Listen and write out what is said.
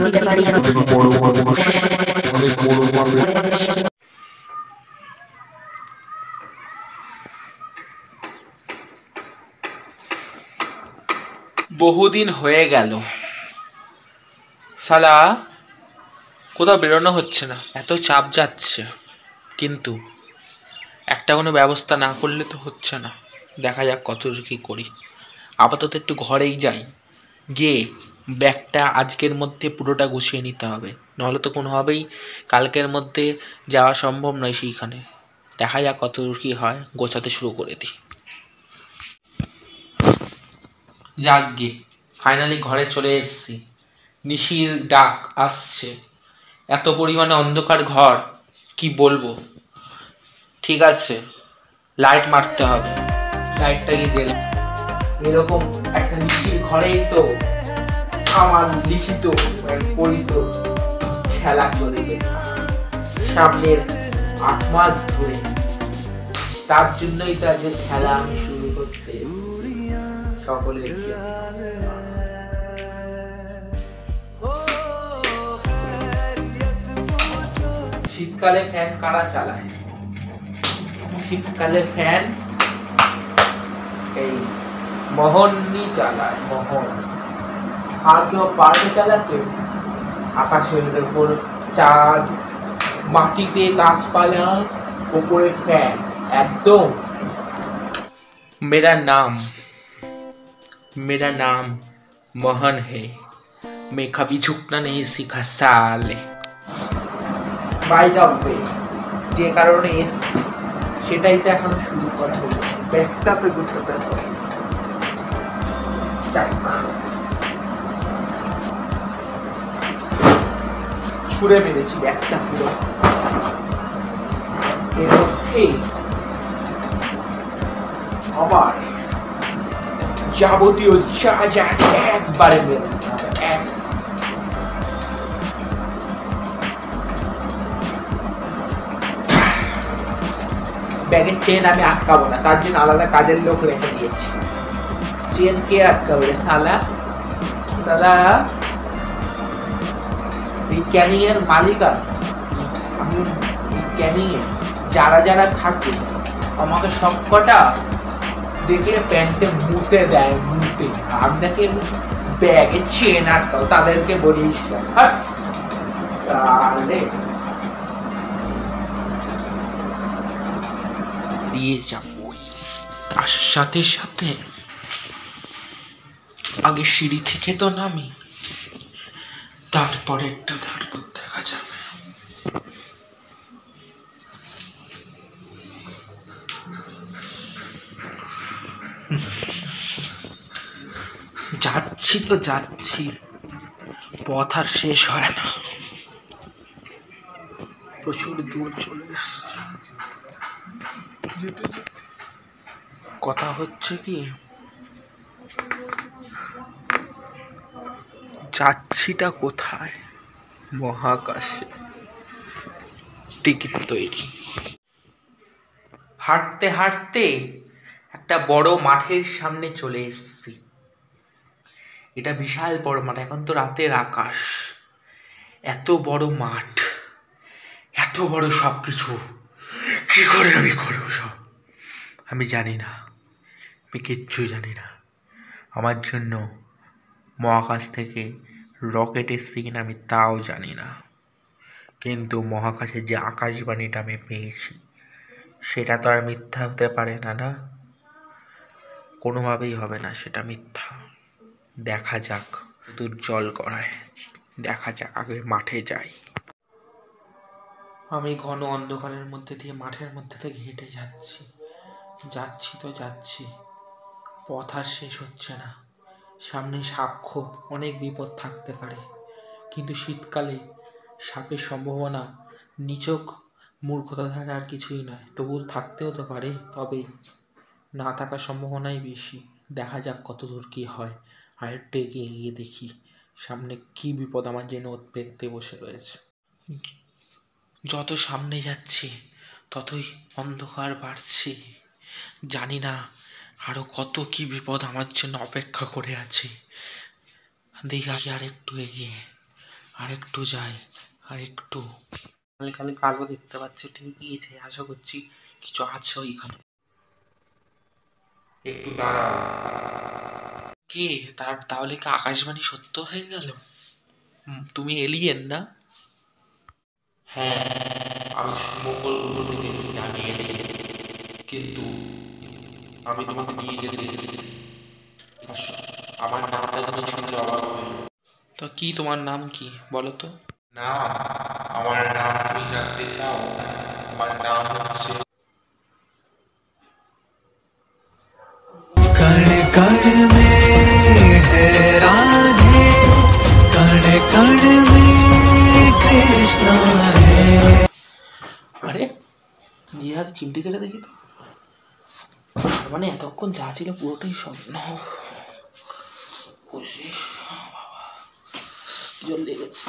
হতে পারি অনেক বড় মানুষ, অনেক বড় মানুষ। বহুদিন হয়ে গেল শালা কোথাও বেরোনো হচ্ছে না, এত চাপ যাচ্ছে, কিন্তু একটা কোনো ব্যবস্থা না করলে তো হচ্ছে না। দেখা যাক কত কি করি। আপাতত একটু ঘরেই যাই, গিয়ে ব্যাগটা আজকের মধ্যে পুরোটা গুছিয়ে নিতে হবে, নাহলে তো কোনোভাবেই কালকের মধ্যে যাওয়া সম্ভব নয় সেইখানে। দেখা যাক কত কি হয়, গোছাতে শুরু করে দিই। যাক গে, ফাইনালি ঘরে চলে এসেছি। নিশির ডাক আসছে, এত পরিমাণে অন্ধকার ঘর কি বলবো। ঠিক আছে, লাইট মারতে হবে, লাইটটা গিয়ে জ্বেলে। এরকম একটা নিশির ঘরেই তো আমার লিখিত পরিত খেলা চলবে সামনের 8 মাস ধরে। তার জন্যই তো আজকে খেলা আমি শুরু করতে সকলের শীতকালে ফ্যান কারা চালায়? শীতকালে ফ্যান এই মোহনই চালায়, মোহন। আর কেউ পারবে চালাতে? আকাশের উপর চাঁদ, মাটিতে গাছপালা, উপরে ফ্যান, একদম। मेरा नाम मोहन है, मैं कभी झुकना नहीं सीखा साले। বাই দ্য ওয়ে, যে কারণে এসছি সেটাই তো এখন শুরু করা হলো। ব্যাগটা তো গুছোতে হবে। ছুঁড়ে মেরেছি ব্যাগটা পুরো। এর মধ্যে আবার যাবতীয় যা যা একবারে মেরোতে হবে। ব্যাগের চেন আমি আটকাবো না, তার জন্য আলাদা কাজের লোক রেখে দিয়েছি। চেন কে আটকাবে রে শালা? শালা এই ক্যানিং এর মালিক আমি। এই ক্যানিং এ যারা যারা থাকে আমাকে সবকটা দেখলে প্যান্টে মুতে দেয়, মুতে। আপনাকে ব্যাগে চেন আটকাও, তাদেরকে বলিস দিয়ে যাবো। তার সাথে সাথে আগে সিঁড়ি থেকে তো নামি, তারপরে একটা ধারপর দেখা যাবে। যাচ্ছি তো যাচ্ছি, পথ আর শেষ হয় না, প্রচুর দূর চলে এসছি। কথা হচ্ছে কি, যাচ্ছিটা কোথায়? মহাকাশে। টিকিট তৈরি। হাঁটতে হাঁটতে একটা বড় মাঠের সামনে চলে এসেছি। এটা বিশাল বড় মাঠ, এখন তো রাতের আকাশ। এত বড় মাঠ, এত বড় সব কিছু কি করে আমি করবো সব আমি জানি না, আমি কিচ্ছুই জানি না। আমার জন্য মহাকাশ থেকে রকেট এসছে কিনা আমি তাও জানি না, কিন্তু মহাকাশের যে আকাশবাণীটা আমি পেয়েছি সেটা তো আর মিথ্যা হতে পারে না, না কোনোভাবেই হবে না সেটা মিথ্যা। দেখা যাক, দূর জল গড়ায়, দেখা যাক, আগে মাঠে যাই। আমি ঘন অন্ধকারের মধ্যে দিয়ে মাঠের মধ্যে থেকে হেঁটে যাচ্ছি, যাচ্ছি তো যাচ্ছি, পথ আর শেষ হচ্ছে না। সামনে সাক্ষ্য অনেক বিপদ থাকতে পারে, কিন্তু শীতকালে সাপের সম্ভাবনা নিছক মূর্খতা ধারা আর কিছুই নয়। তবু থাকতেও তো পারে, তবে না থাকার সম্ভাবনাই বেশি। দেখা যাক কত দূর কী হয়। আর একটু এগিয়ে গিয়ে দেখি সামনে কি বিপদ আমার জন্য উদ্বেগে বসে রয়েছে। যত সামনে যাচ্ছি ততই অন্ধকার বাড়ছে। জানি না আরো কত কি বিপদ আমার জন্য অপেক্ষা করে আছে। দেখি আর একটু এগিয়ে আরেকটু যাই, আরেকটু। কালে কালে কালো দেখতে পাচ্ছি, ঠিকই আছে, আশা করছি কিছু আছে ওইখানে। একটু দাঁড়াও। কে? তাহলে কি আকাশবাণী সত্য হয়ে গেল? তুমি এলিয়েন না? হ্যাঁ, আমি মঙ্গল গ্রহ থেকে এসেছি, আমি এলিয়েন। কিন্তু আমি তোমাকে নিয়ে যেতে এসেছি। আমার নামটা তুমি শুনলে অবাক হয়ে যাবে। তো কি, তোমার নাম কি বলো তো? না, আমার নাম তুমি জানতে চাও? আমার নাম হচ্ছে कण कण में है राधे, कण कण में कृष्णा है। আরে নিজের হাতে চিমটি কেটে দেখি তো। মানে এতক্ষণ যা ছিল পুরোটাই স্বপ্ন। খুশি, জল লেগেছে।